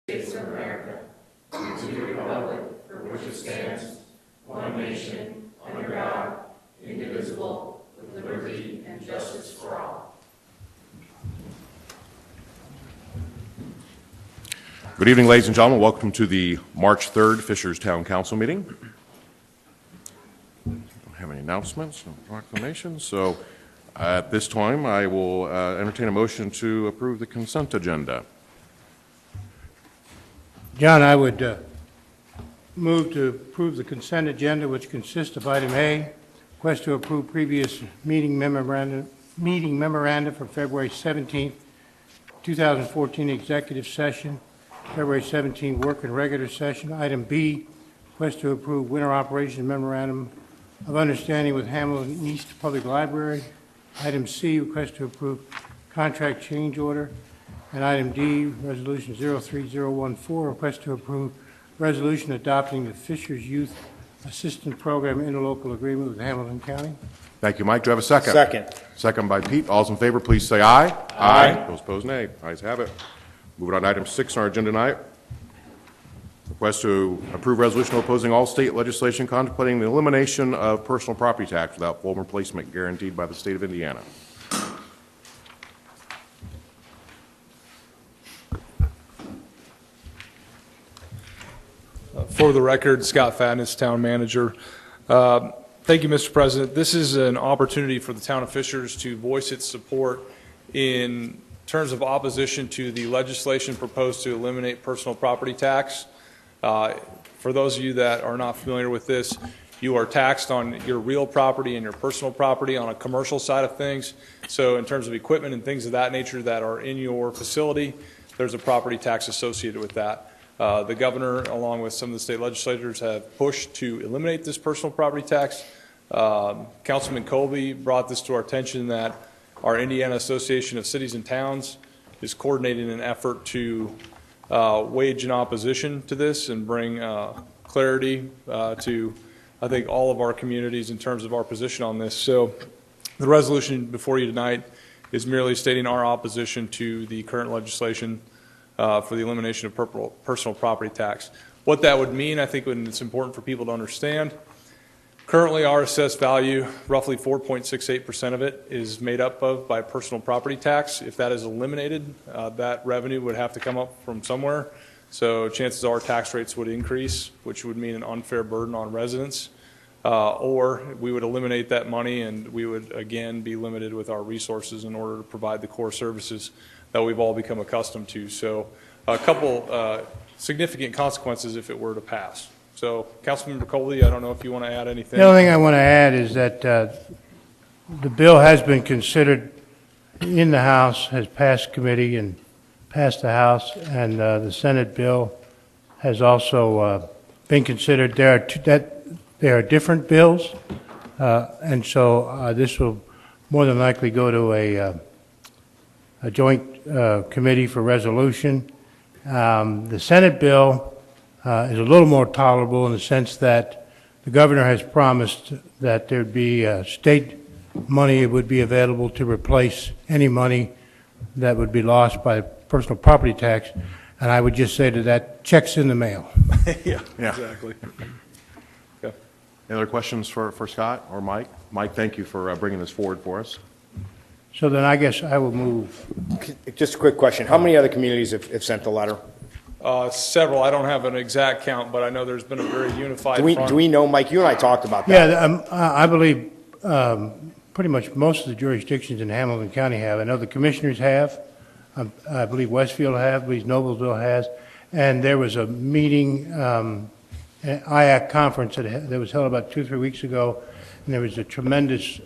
States of America, and to the republic for which it stands, one nation, under God, indivisible, with liberty and justice for all. Good evening, ladies and gentlemen. Welcome to the March 3rd Fishers Town Council meeting. Don't have any announcements, no proclamations, so at this time I will entertain a motion to approve the consent agenda. John, I would move to approve the consent agenda, which consists of item A, request to approve previous meeting memoranda for February 17th, 2014 executive session, February 17th work and regular session. Item B, request to approve winter operations memorandum of understanding with Hamilton East Public Library. Item C, request to approve contract change order. And item D, resolution 03014, request to approve resolution adopting the Fishers Youth Assistance Program interlocal agreement with Hamilton County. Thank you, Mike. Do I have a second? Second. Second by Pete. All those in favor, please say aye. Aye. Those opposed, nay. Ayes have it. Moving on to item 6 on our agenda tonight. Request to approve resolution opposing all state legislation contemplating the elimination of personal property tax without full replacement guaranteed by the state of Indiana. For the record, Scott Fatness, Town Manager. Thank you, Mr. President. This is an opportunity for the Town of Fishers to voice its support in terms of opposition to the legislation proposed to eliminate personal property tax. For those of you that are not familiar with this, you are taxed on your real property and your personal property on a commercial side of things. So in terms of equipment and things of that nature that are in your facility, there's a property tax associated with that. The governor, along with some of the state legislators, have pushed to eliminate this personal property tax. Councilman Colby brought this to our attention that our Indiana Association of Cities and Towns is coordinating an effort to wage an opposition to this and bring clarity to, I think, all of our communities in terms of our position on this. So the resolution before you tonight is merely stating our opposition to the current legislation for the elimination of personal property tax. What that would mean, I think it's important for people to understand. Currently, our assessed value, roughly 4.68% of it, is made up of by personal property tax. If that is eliminated, that revenue would have to come up from somewhere. So chances are tax rates would increase, which would mean an unfair burden on residents. Or we would eliminate that money and we would, again, be limited with our resources in order to provide the core services that we've all become accustomed to. So a couple significant consequences if it were to pass. So Councilmember Coley, I don't know if you want to add anything. The only thing I want to add is that the bill has been considered in the House, has passed committee and passed the House, and the Senate bill has also been considered. There are different bills, and so this will more than likely go to a joint committee for resolution. The Senate bill is a little more tolerable in the sense that the governor has promised that there'd be state money would be available to replace any money that would be lost by personal property tax. And I would just say that check's in the mail. Yeah, exactly. Any other questions for Scott or Mike? Mike, thank you for bringing this forward for us. So then I guess I will move. Just a quick question. How many other communities have sent the letter? Several. I don't have an exact count, but I know there's been a very unified front. Do we know, Mike, you and I talked about that. Yeah, I believe pretty much most of the jurisdictions in Hamilton County have. I know the commissioners have. I believe Westfield have. I believe Noblesville has. And there was a meeting, an IAC conference that was held about 2 or 3 weeks ago, and there was a tremendous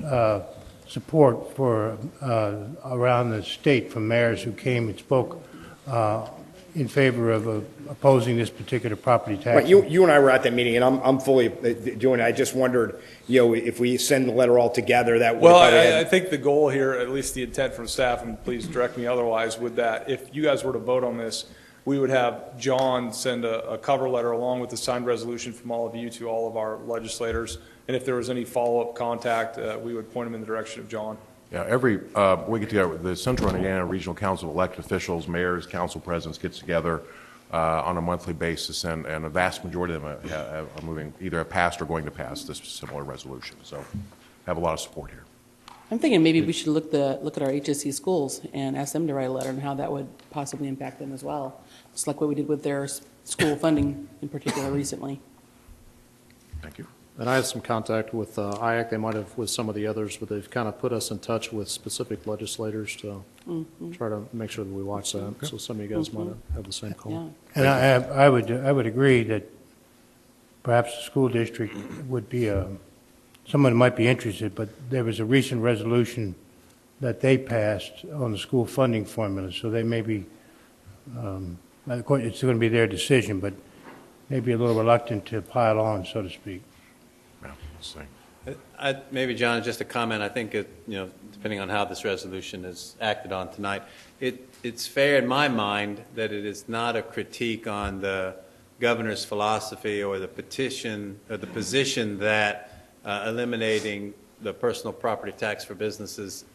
support for around the state from mayors who came and spoke in favor of opposing this particular property tax. Right, you and I were at that meeting, and I'm fully doing it. I just wondered, if we send the letter all together, that would. Well, I think the goal here, at least the intent from staff, and please direct me otherwise, would that if you guys were to vote on this, we would have John send a cover letter along with the signed resolution from all of you to all of our legislators. And if there was any follow-up contact, we would point them in the direction of John. Yeah, we get together with the Central Indiana Regional Council of elected officials, mayors, council presidents gets together on a monthly basis, and a vast majority of them are moving, either have passed or going to pass this similar resolution. So have a lot of support here. I'm thinking maybe we should look at our HSC schools and ask them to write a letter and how that would possibly impact them as well, just like what we did with their school funding in particular recently. Thank you. And I had some contact with IAC. They might have with some of the others, but they've kind of put us in touch with specific legislators to try to make sure that we watch that. So some of you guys might have the same call. Yeah. And I would agree that perhaps the school district would be someone might be interested, but there was a recent resolution that they passed on the school funding formula, so they may be, of course, it's going to be their decision, but maybe a little reluctant to pile on, so to speak. Yeah, let's see. Maybe, John, just a comment. I think, depending on how this resolution is acted on tonight, it's fair in my mind that it is not a critique on the governor's philosophy or the petition or the position that eliminating the personal property tax for businesses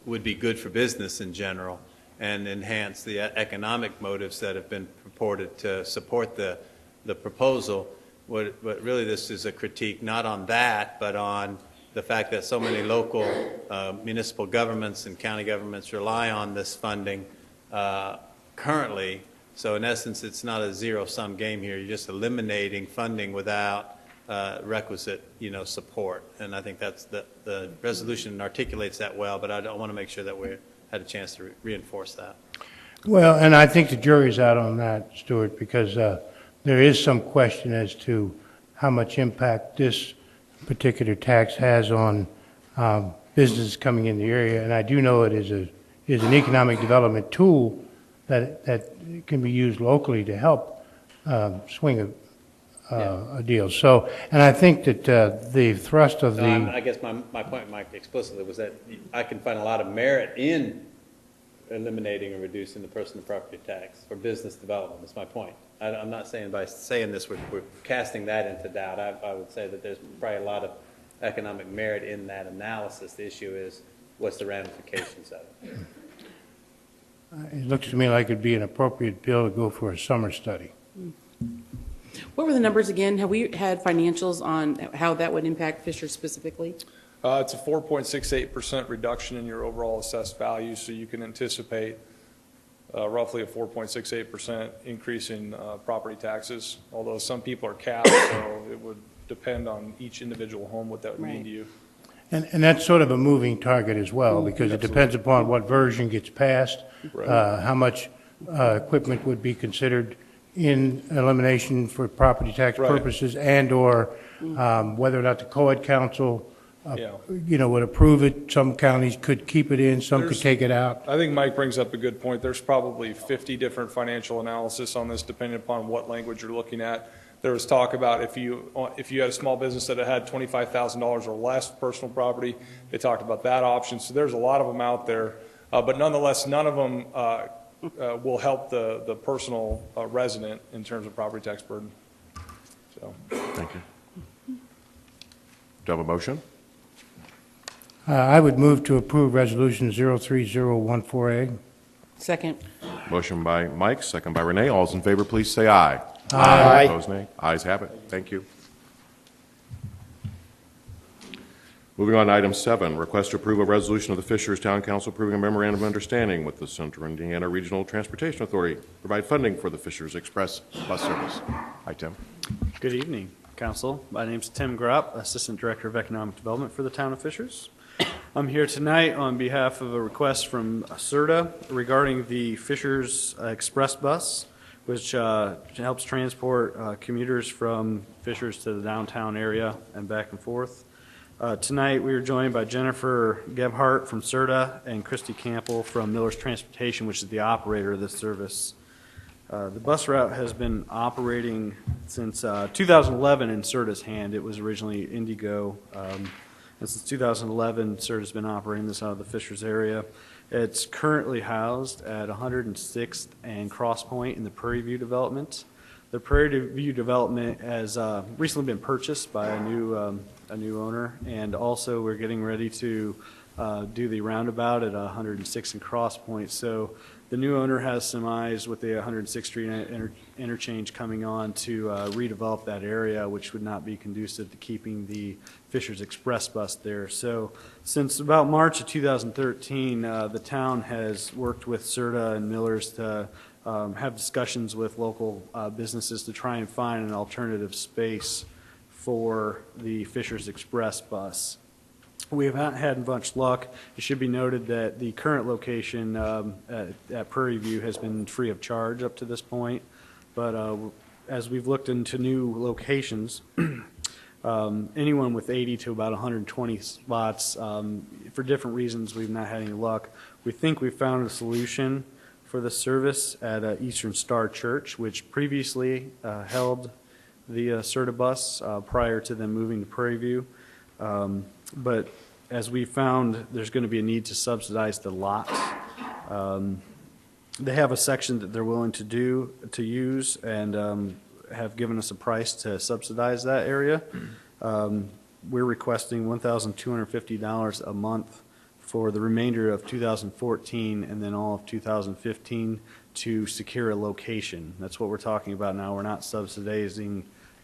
would be good for business in general and enhance the economic motives that have been purported to support the proposal. But really this is a critique not on that, but on the fact that so many local municipal governments and county governments rely on this funding currently. So in essence, it's not a zero-sum game here. You're just eliminating funding without requisite, support. And I think that's the resolution articulates that well, but I want to make sure that we had a chance to reinforce that. Well, and I think the jury's out on that, Stuart, because there is some question as to how much impact this particular tax has on businesses coming in the area. And I do know it is an economic development tool that can be used locally to help swing a deal. So, and I think that the thrust of I guess my point, Mike, explicitly was that I can find a lot of merit in eliminating or reducing the personal property tax for business development. That's my point. I'm not saying by saying this we're casting that into doubt. I would say that there's probably a lot of economic merit in that analysis. The issue is what's the ramifications of it. It looks to me like it'd be an appropriate bill to go for a summer study. What were the numbers again? Have we had financials on how that would impact Fishers specifically? It's a 4.68% reduction in your overall assessed value, so you can anticipate roughly a 4.68% increase in property taxes, although some people are capped, so it would depend on each individual home what that would mean to you. And that's sort of a moving target as well, because it depends upon what version gets passed, how much equipment would be considered in elimination for property tax purposes, and/or whether or not the Co-ed Council, would approve it. Some counties could keep it in, some could take it out. I think Mike brings up a good point. There's probably 50 different financial analysis on this, depending upon what language you're looking at. There was talk about if you had a small business that had $25,000 or less personal property, they talked about that option. So there's a lot of them out there, but nonetheless, none of them will help the personal resident in terms of property tax burden. So, Thank you. Do you have a motion? I would move to approve Resolution 03014A. Second. Motion by Mike, second by Renee. All those in favor, please say aye. Aye. Opposed, nay. Ayes have it. Thank you. Moving on to item 7, request to approve a resolution of the Fishers Town Council approving a memorandum of understanding with the Central Indiana Regional Transportation Authority to provide funding for the Fishers Express bus service. Hi, Tim. Good evening, Council. My name is Tim Gropp, Assistant Director of Economic Development for the Town of Fishers. I'm here tonight on behalf of a request from CERTA regarding the Fishers Express bus, which helps transport commuters from Fishers to the downtown area and back and forth. Tonight we are joined by Jennifer Gebhardt from CERTA and Christy Campbell from Miller's Transportation, which is the operator of this service. The bus route has been operating since 2011 in CERTA's hand. It was originally Indigo, and since 2011, CERTA's been operating this out of the Fishers area. It's currently housed at 106th and Cross Point in the Prairie View development. The Prairie View development has recently been purchased by a new owner, and also we're getting ready to do the roundabout at 106 and Cross Point. So the new owner has some eyes with the 106th Street interchange coming on to redevelop that area, which would not be conducive to keeping the Fisher's Express bus there. So since about March of 2013, the town has worked with CERTA and Millers to have discussions with local businesses to try and find an alternative space for the Fisher's Express bus. We have not had much luck. It should be noted that the current location at Prairie View has been free of charge up to this point. But as we've looked into new locations, anyone with 80 to about 120 spots, for different reasons, we've not had any luck. We think we found a solution for the service at Eastern Star Church, which previously held the CERTA bus prior to them moving to Prairie View. But as we found, there's going to be a need to subsidize the lot. They have a section that they're willing to use, and have given us a price to subsidize that area. We're requesting $1,250 a month for the remainder of 2014 and then all of 2015 to secure a location. That's what we're talking about now. We're not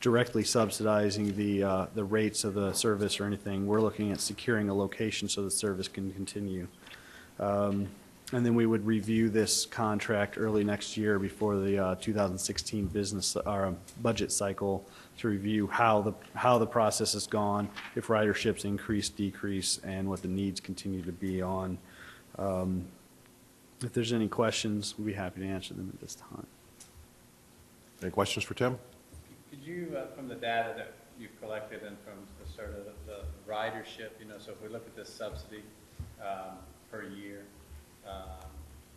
directly subsidizing the rates of the service or anything. We're looking at securing a location so the service can continue. And then we would review this contract early next year before the 2016 budget cycle to review how the process has gone, if riderships increase, decrease, and what the needs continue to be on. If there's any questions, we'd be happy to answer them at this time. Any questions for Tim? Could you, from the data that you've collected and from the sort of the ridership, so if we look at this subsidy per year,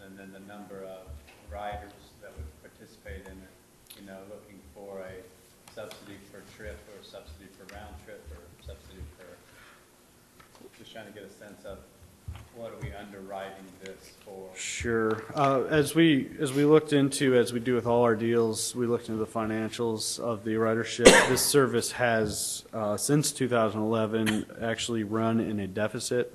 and then the number of riders that would participate in it, looking for a subsidy per trip or subsidy per round trip or subsidy per, just trying to get a sense of what are we underwriting this for? Sure. As we looked into, as we do with all our deals, we looked into the financials of the ridership. This service has, since 2011, actually run in a deficit.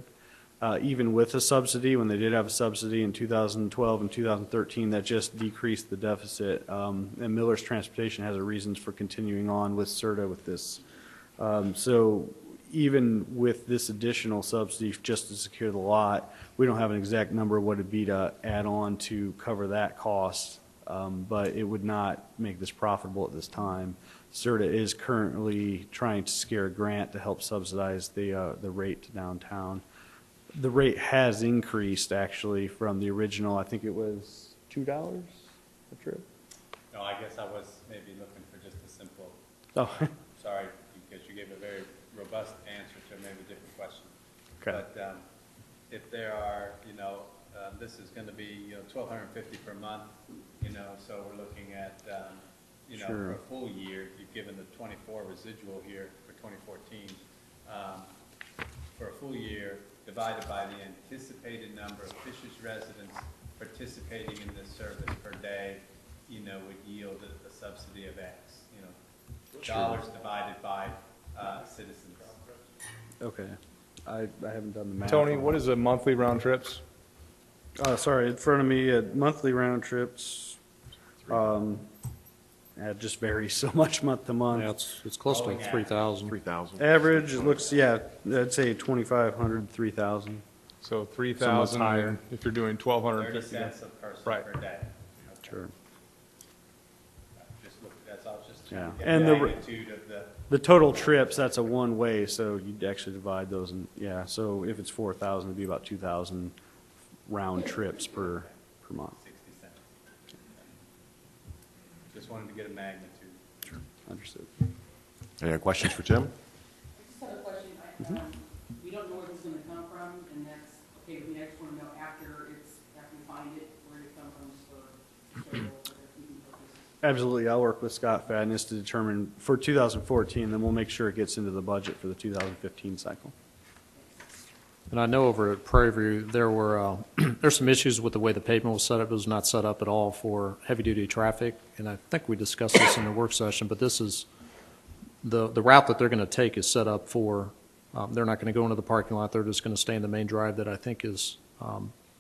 Even with a subsidy, when they did have a subsidy in 2012 and 2013, that just decreased the deficit. And Miller's Transportation has a reasons for continuing on with CERTA with this. So even with this additional subsidy just to secure the lot, we don't have an exact number of what it'd be to add on to cover that cost, but it would not make this profitable at this time. CERTA is currently trying to secure a grant to help subsidize the rate to downtown. The rate has increased actually from the original, I think it was $2 a trip. No, I guess I was maybe looking for just a simple, Oh, sorry, because you gave a very robust answer to maybe a different question. okay. But if there are, this is going to be, $1,250 per month, so we're looking at, Sure. for a full year, you've given the 24 residual here for 2014. For a full year, divided by the anticipated number of Fishers residents participating in this service per day, would yield a subsidy of X, dollars divided by citizens. Okay. I haven't done the math. Tony, on what that. is the monthly round trips? Sorry, in front of me, monthly round trips, it just varies so much month to month. Yeah, it's close to 3,000. 3,000. Average, it looks, yeah, I'd say 2,500, 3,000. So 3,000 higher. if you're doing 30 1,250. cents a person Right. per day. Sure. Just look, that's all, just Yeah. trying to get And the the- magnitude of the. The total trips, that's a one-way, so you'd actually divide those, and, yeah, so if it's 4,000, it'd be about 2,000 round trips per month. 60 cents. Just wanted to get a magnitude. Understood. Any other questions for Tim? I just have a question. We don't know where this is going to come from, and that's okay with me. I just want to know after we find it, where it comes from for purposes. Absolutely, I'll work with Scott Fadness to determine for 2014, then we'll make sure it gets into the budget for the 2015 cycle. And I know over at Prairie View, there were there's some issues with the way the pavement was set up. It was not set up at all for heavy-duty traffic, and I think we discussed this in the work session, but this is, the route that they're going to take is set up for They're not going to go into the parking lot, they're just going to stay in the main drive that I think is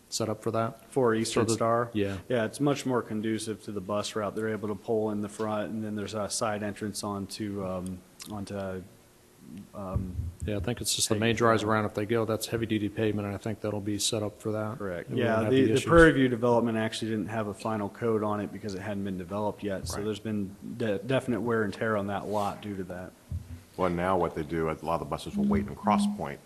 set up for that. For Eastern So the- Star? yeah. Yeah, it's much more conducive to the bus route. They're able to pull in the front, and then there's a side entrance onto Yeah, I think it's just the main drives around if they go, that's heavy-duty pavement, and I think that'll be set up for that. Correct. And we won't Yeah, have the issues. Prairie View development actually didn't have a final code on it because it hadn't been developed yet. So Right. there's been definite wear and tear on that lot due to that. Well, now what they do, a lot of the buses will wait in Cross Point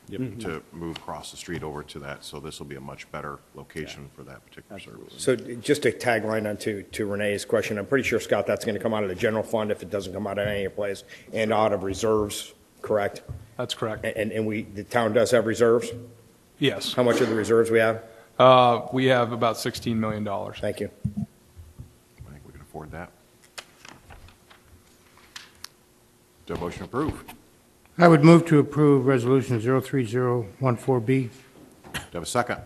to move across the street over to that, so this will be a much better location for that particular service. So just a tagline on to Renee's question, I'm pretty sure, Scott, that's going to come out of the general fund if it doesn't come out of any place, and out of reserves, correct? That's correct. And the town does have reserves? Yes. How much of the reserves we have? We have about $16 million. Thank you. I think we can afford that. Do a motion to approve? I would move to approve Resolution 03014B. Do you have a second?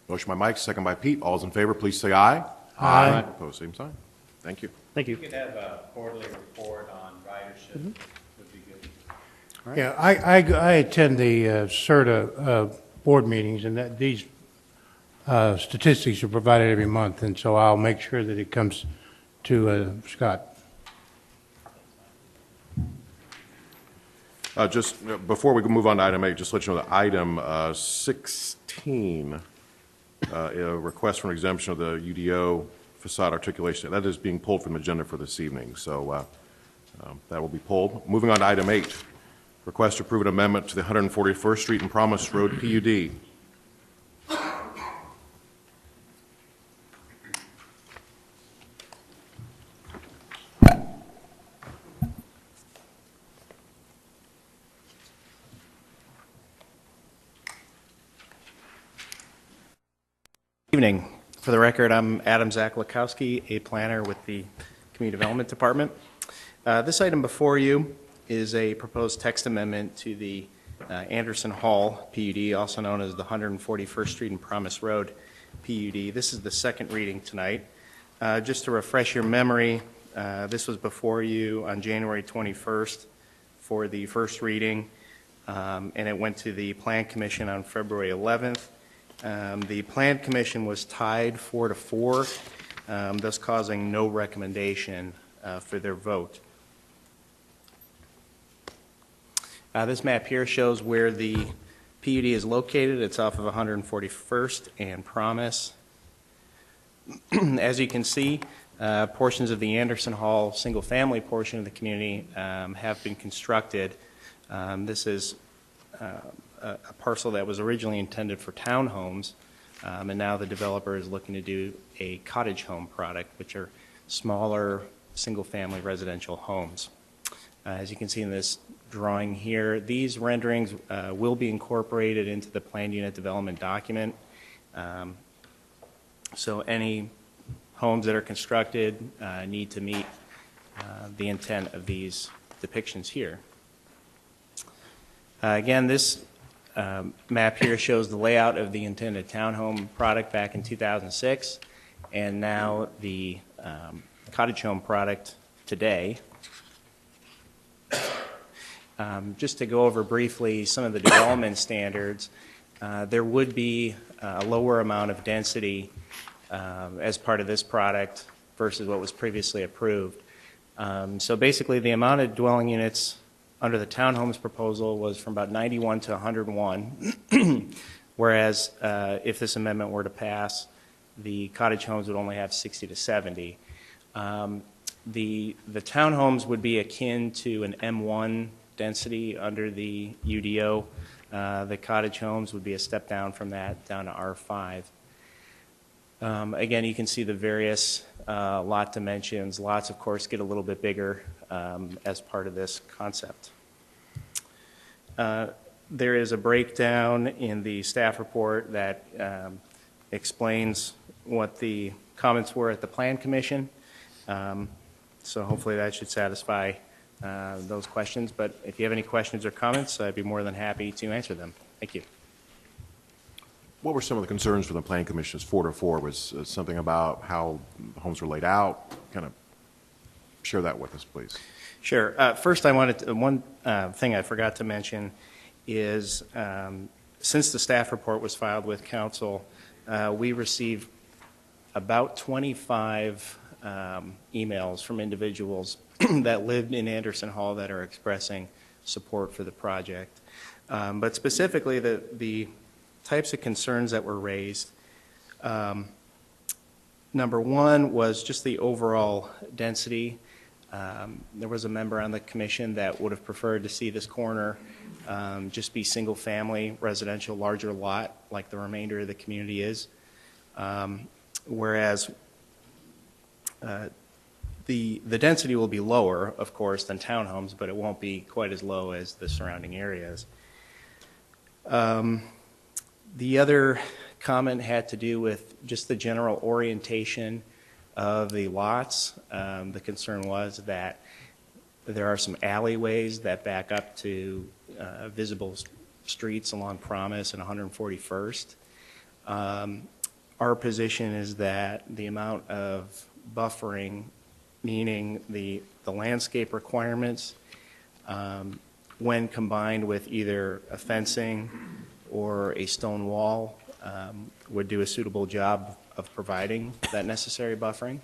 Motion by Mike, second by Pete. All's in favor, please say aye. Aye. Opposed, same sign. Thank you. Thank you. You could have a quarterly report on ridership, would be good. Yeah, I attend the CERTA board meetings, and that these statistics are provided every month, and so I'll make sure that it comes to Scott. Just before we move on to item 8, just to let you know that item 16, a request for an exemption of the UDO facade articulation, that is being pulled from the agenda for this evening, so that will be pulled. Moving on to item 8, request to approve an amendment to the 141st Street and Promise Road PUD. Evening. For the record, I'm Adam Zaklakowski, a planner with the Community Development Department. This item before you is a proposed text amendment to the Anderson Hall PUD, also known as the 141st Street and Promise Road PUD. This is the second reading tonight. Just to refresh your memory, this was before you on January 21st for the first reading, and it went to the Plan Commission on February 11th. The Plan Commission was tied 4-4, thus causing no recommendation for their vote. This map here shows where the PUD is located. It's off of 141st and Promise. As you can see, portions of the Anderson Hall single-family portion of the community have been constructed. This is a parcel that was originally intended for townhomes, and now the developer is looking to do a cottage home product, which are smaller, single-family residential homes. As you can see in this drawing here, these renderings will be incorporated into the planned unit development document. So any homes that are constructed need to meet the intent of these depictions here. Again, this map here shows the layout of the intended townhome product back in 2006, and now the cottage home product today. Just to go over briefly some of the development standards, there would be a lower amount of density as part of this product versus what was previously approved. So basically, the amount of dwelling units under the townhomes proposal was from about 91 to 101, whereas if this amendment were to pass, the cottage homes would only have 60 to 70. The townhomes would be akin to an M1 density under the UDO. The cottage homes would be a step down from that, down to R5. Again, you can see the various lot dimensions. Lots, of course, get a little bit bigger as part of this concept. There is a breakdown in the staff report that explains what the comments were at the Plan Commission. So hopefully that should satisfy those questions. But if you have any questions or comments, I'd be more than happy to answer them. Thank you. What were some of the concerns from the Plan Commission's 4-4? Was something about how homes were laid out? Kind of share that with us, please. Sure. First, I wanted to, one thing I forgot to mention is since the staff report was filed with council, we received about 25 emails from individuals that lived in Anderson Hall that are expressing support for the project. But specifically, the types of concerns that were raised, number one was just the overall density. There was a member on the commission that would have preferred to see this corner just be single-family residential, larger lot, like the remainder of the community is. Whereas the density will be lower, of course, than townhomes, but it won't be quite as low as the surrounding areas. The other comment had to do with just the general orientation of the lots. The concern was that there are some alleyways that back up to visible streets along Promise and 141st. Our position is that the amount of buffering, meaning the landscape requirements, when combined with either a fencing or a stone wall, would do a suitable job of providing that necessary buffering.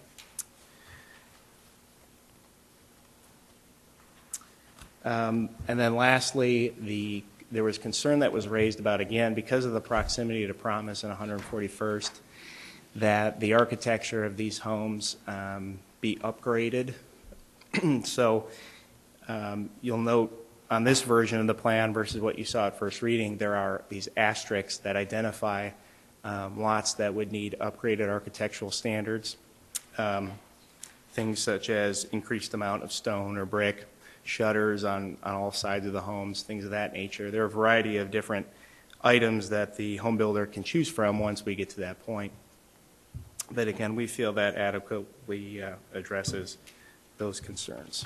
And then lastly, there was concern that was raised about, again, because of the proximity to Promise and 141st, that the architecture of these homes be upgraded. So you'll note on this version of the plan versus what you saw at first reading, there are these asterisks that identify lots that would need upgraded architectural standards. Things such as increased amount of stone or brick, shutters on all sides of the homes, things of that nature. There are a variety of different items that the home builder can choose from once we get to that point. But again, we feel that adequately addresses those concerns.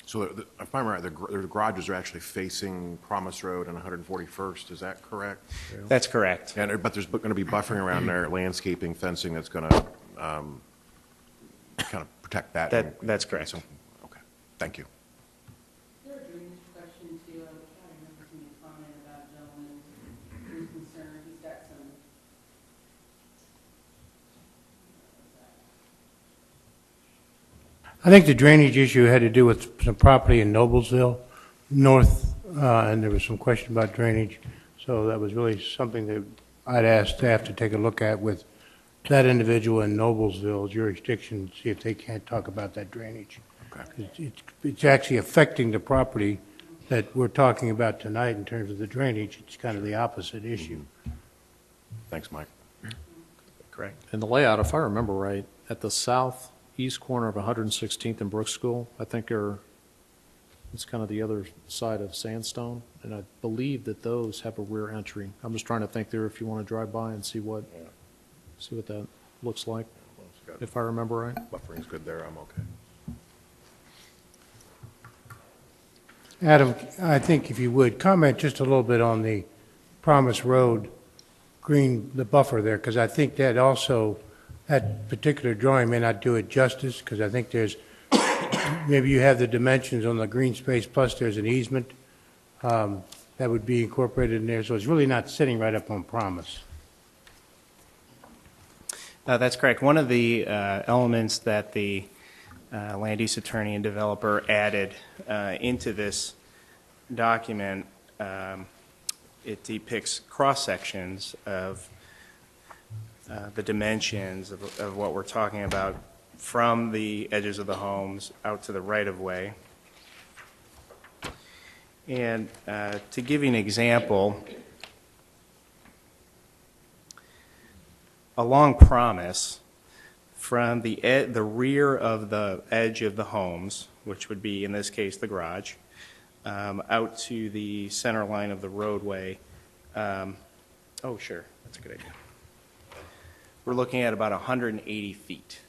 So if I'm right, the garages are actually facing Promise Road and 141st, is that correct? That's correct. But there's going to be buffering around there, landscaping, fencing that's going to kind of protect that? That's correct. So, okay, thank you. There was a drainage question too. I remember seeing a comment about a gentleman who's concerned. He's got some. I think the drainage issue had to do with some property in Noblesville North, and there was some question about drainage. So that was really something that I'd ask staff to take a look at with that individual in Noblesville jurisdiction, see if they can't talk about that drainage. Okay. It's actually affecting the property that we're talking about tonight in terms of the drainage. It's kind of the opposite issue. Thanks, Mike. Correct. And the layout, if I remember right, at the southeast corner of 116th and Brooks School, I think it's kind of the other side of Sandstone, and I believe that those have a rear entry. I'm just trying to think there if you want to drive by and see what that looks like, if I remember right. Buffering's good there, I'm okay. Adam, I think if you would, comment just a little bit on the Promise Road the buffer there, because I think that also, that particular drawing may not do it justice, because I think there's, maybe you have the dimensions on the green space, plus there's an easement that would be incorporated in there, so it's really not sitting right up on Promise. That's correct. One of the elements that the land use attorney and developer added into this document, it depicts cross-sections of the dimensions of what we're talking about from the edges of the homes out to the right-of-way. And to give you an example, along Promise, from the rear of the edge of the homes, which would be, in this case, the garage, out to the center line of the roadway. Oh, sure, that's a good idea. We're looking at about 180 feet.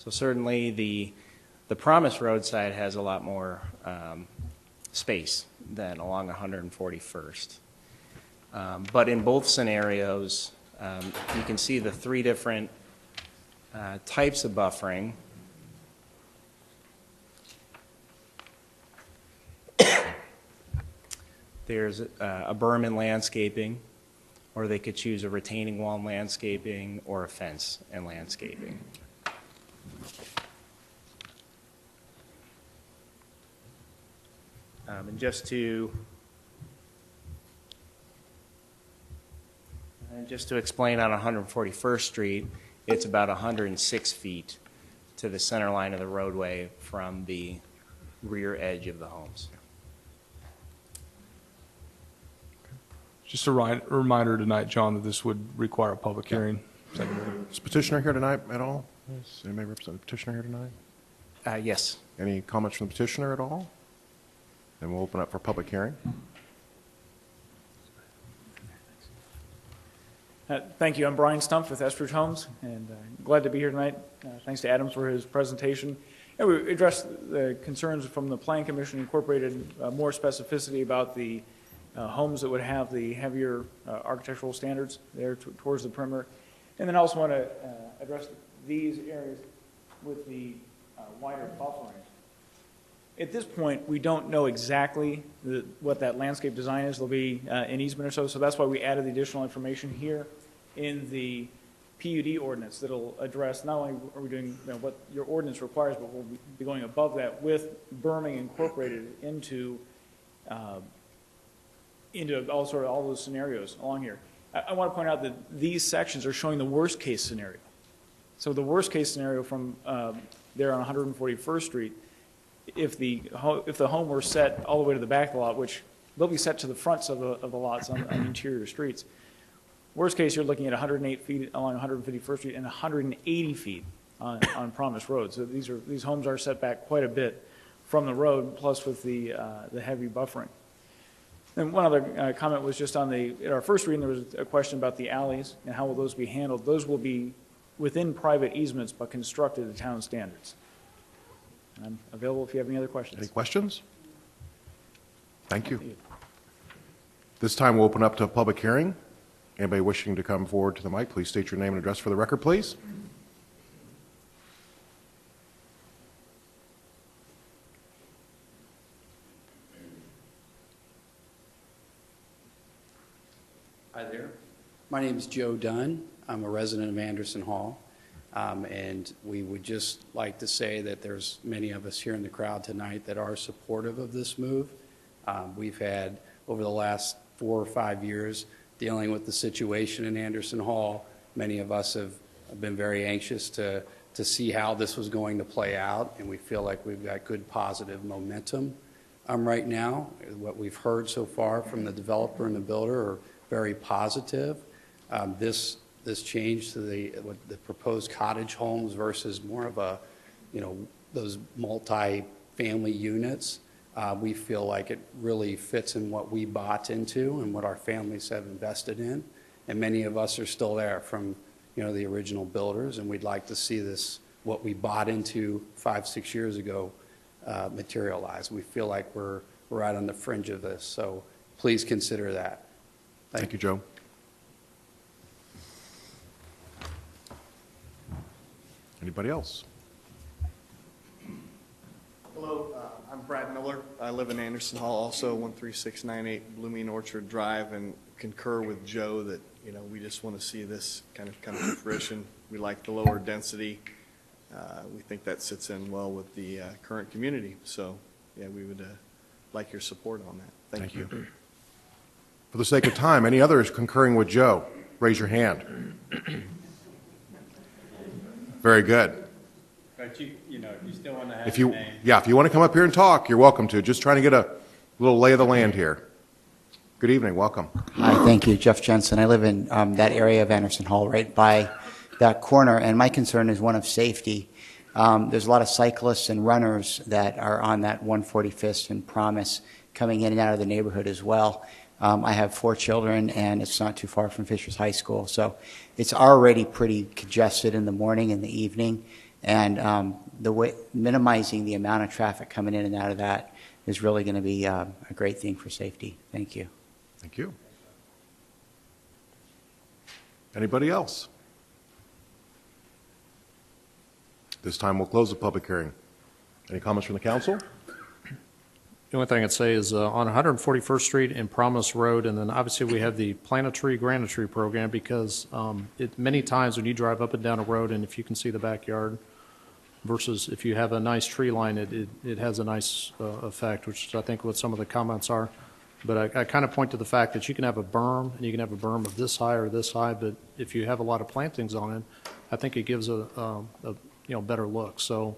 So certainly the Promise roadside has a lot more space than along 141st. But in both scenarios, you can see the three different types of buffering. There's a berm and landscaping, or they could choose a retaining wall and landscaping or a fence and landscaping. And just to explain, on 141st Street, it's about 106 feet to the center line of the roadway from the rear edge of the homes. Just a reminder tonight, John, that this would require a public hearing. Is petitioner here tonight at all? Is anybody represent the petitioner here tonight? Yes. Any comments from the petitioner at all? Then we'll open up for public hearing. Thank you. I'm Brian Stumpf with Estridge Homes, and glad to be here tonight. Thanks to Adam for his presentation. And we addressed the concerns from the Plan Commission, incorporated more specificity about the homes that would have the heavier architectural standards there towards the perimeter. And then also want to address these areas with the wider buffering. At this point, we don't know exactly what that landscape design is. There'll be an easement or so, so that's why we added the additional information here in the PUD ordinance that'll address, not only are we doing what your ordinance requires, but we'll be going above that with berming incorporated into all those scenarios along here. I want to point out that these sections are showing the worst case scenario. So the worst case scenario from there on 141st Street, if the home were set all the way to the back of the lot, which they'll be set to the fronts of the lots on interior streets. Worst case, you're looking at 108 feet along 151st Street and 180 feet on Promise Road. So these homes are set back quite a bit from the road, plus with the heavy buffering. And one other comment was just on at our first reading, there was a question about the alleys and how will those be handled. Those will be within private easements, but constructed to town standards. And I'm available if you have any other questions. Any questions? Thank you. This time we'll open up to a public hearing. Anybody wishing to come forward to the mic, please state your name and address for the record, please. Hi there. My name is Joe Dunn. I'm a resident of Anderson Hall. And we would just like to say that there's many of us here in the crowd tonight that are supportive of this move. We've had, over the last 4 or 5 years, dealing with the situation in Anderson Hall. Many of us have been very anxious to see how this was going to play out, and we feel like we've got good positive momentum right now. What we've heard so far from the developer and the builder are very positive. This change to the proposed cottage homes versus more of a, those multi-family units, we feel like it really fits in what we bought into and what our families have invested in. And many of us are still there from, the original builders, and we'd like to see this, what we bought into 5-6 years ago, materialize. We feel like we're right on the fringe of this, so please consider that. Thank you, Joe. Anybody else? Hello, I'm Brad Miller. I live in Anderson Hall, also 13698 Blooming Orchard Drive, and concur with Joe that, we just want to see this kind of come to fruition. We like the lower density. We think that sits in well with the current community. So, yeah, we would like your support on that. Thank you. For the sake of time, any others concurring with Joe? Raise your hand. Very good. But you still want to have If your you, name. yeah, if you want to come up here and talk, you're welcome to. Just trying to get a little lay of the land here. Good evening. Welcome. Hi, thank you. Jeff Jensen. I live in that area of Anderson Hall, right by that corner, and my concern is one of safety. There's a lot of cyclists and runners that are on that 145th and Promise coming in and out of the neighborhood as well. I have 4 children, and it's not too far from Fishers High School, so it's already pretty congested in the morning and the evening. And the way, minimizing the amount of traffic coming in and out of that is really going to be a great thing for safety. Thank you. Thank you. Anybody else? This time we'll close the public hearing. Any comments from the council? The only thing I'd say is on 141st Street and Promise Road, and then obviously we have the Plant a Tree, Grant a Tree program, because many times when you drive up and down a road and if you can see the backyard versus if you have a nice tree line, it has a nice effect, which I think what some of the comments are. But I kind of point to the fact that you can have a berm, and you can have a berm of this high or this high, but if you have a lot of plantings on it, I think it gives a better look. So,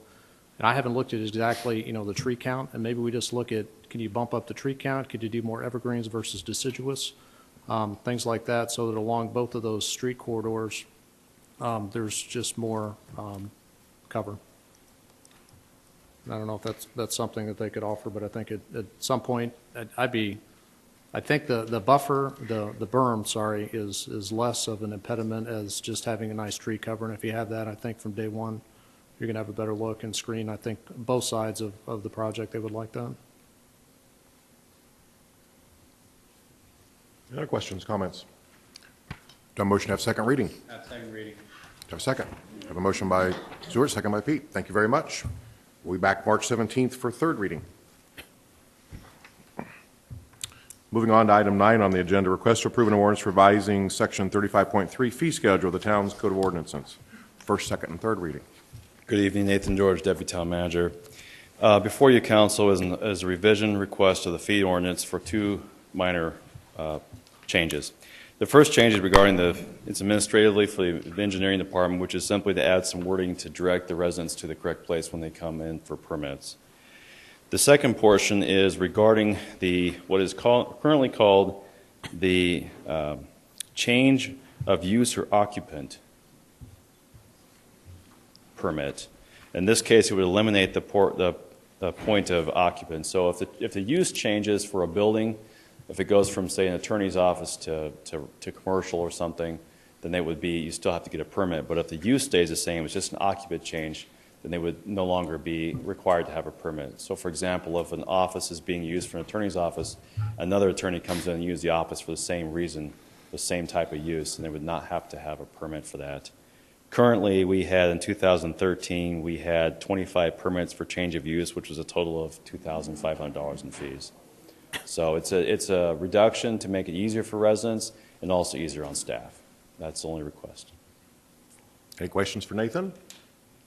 and I haven't looked at exactly, the tree count, and maybe we just look at, can you bump up the tree count? Could you do more evergreens versus deciduous? Things like that, so that along both of those street corridors, there's just more cover. I don't know if that's something that they could offer, but I think at some point, I think the buffer, the berm, is less of an impediment as just having a nice tree cover. And if you have that, I think from day one, you're going to have a better look and screen. I think both sides of the project, they would like that. Any other questions, comments? Do I have a motion to have second reading? Second reading. Do I have a second? I have a motion by Stuart, second by Pete. Thank you very much. We'll be back March 17th for third reading. Moving on to item 9 on the agenda, request to approve an ordinance revising section 35.3 fee schedule of the town's code of ordinances. First, second, and third reading. Good evening, Nathan George, Deputy Town Manager. Before you, Council, is a revision request of the fee ordinance for two minor changes. The first change is regarding it's administratively for the engineering department, which is simply to add some wording to direct the residents to the correct place when they come in for permits. The second portion is regarding what is currently called the change of use or occupant permit. In this case, it would eliminate the point of occupant. So if the use changes for a building, if it goes from, say, an attorney's office to commercial or something, then you still have to get a permit. But if the use stays the same, it's just an occupant change, then they would no longer be required to have a permit. So, for example, if an office is being used for an attorney's office, another attorney comes in and uses the office for the same reason, the same type of use, and they would not have to have a permit for that. Currently, in 2013, we had 25 permits for change of use, which was a total of $2,500 in fees. So it's a reduction to make it easier for residents and also easier on staff. That's the only request. Any questions for Nathan?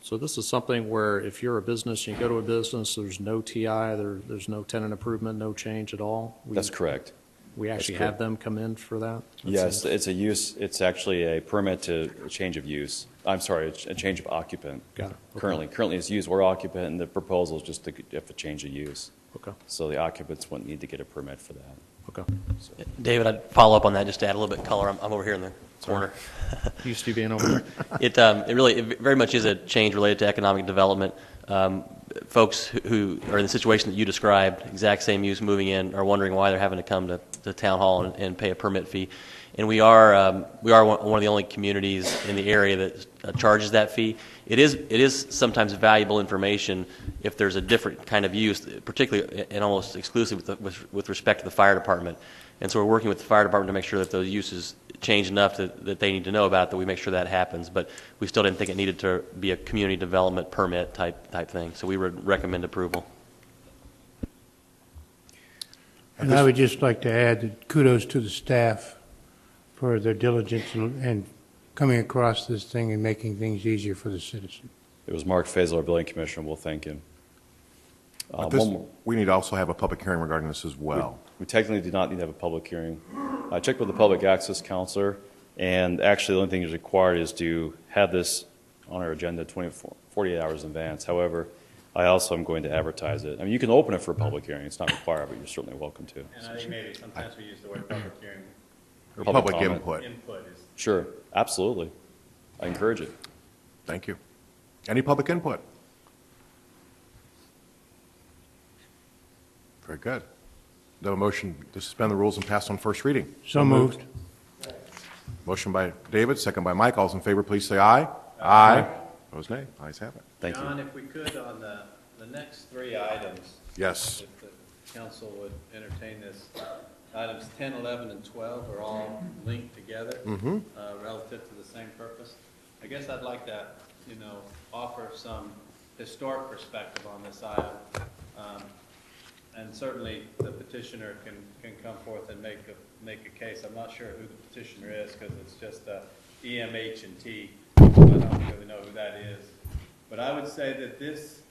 So this is something where if you're a business, you go to a business, there's no TI, there's no tenant improvement, no change at all? That's correct. We actually have them come in for that? Yes, it's a use. It's actually a permit to a change of use. I'm sorry, a change of occupant. Got it. Okay. Currently it's use or occupant, and the proposal is just to have a change of use. Okay. So the occupants wouldn't need to get a permit for that. Okay. So. David, I'd follow up on that just to add a little bit of color. I'm over here in the corner. Used to being over there. It very much is a change related to economic development. Folks who are in the situation that you described, exact same use moving in, are wondering why they're having to come to town hall and pay a permit fee. And we are one of the only communities in the area that charges that fee. It is sometimes valuable information if there's a different kind of use, particularly and almost exclusively with respect to the fire department. And so we're working with the fire department to make sure that those uses change enough that they need to know about, that we make sure that happens. But we still didn't think it needed to be a community development permit type thing. So we would recommend approval. And I would just like to add that kudos to the staff for their diligence and coming across this thing and making things easier for the citizen. It was Mark Faisal, our building commissioner. We'll thank him. We need to also have a public hearing regarding this as well. We technically do not need to have a public hearing. I checked with the public access counselor, and actually the only thing that's required is to have this on our agenda 48 hours in advance. However, I also am going to advertise it. I mean, you can open it for a public hearing. It's not required, but you're certainly welcome to. And I think maybe sometimes we use the word public hearing. Or public comment. input. Input is. Sure, absolutely. I encourage it. Thank you. Any public input? Very good. Do I have a motion to suspend the rules and pass on first reading? So moved. Motion by David, second by Mike. All those in favor, please say aye. Aye. Opposed, nay. Ayes have it. Thank you. John, if we could, on the next three items. Yes. If the council would entertain this. Items 10, 11, and 12 are all linked together relative to the same purpose. I guess I'd like to, offer some historic perspective on this item. And certainly the petitioner can come forth and make a case. I'm not sure who the petitioner is because it's just EMH&T. I don't really know who that is. But I would say that this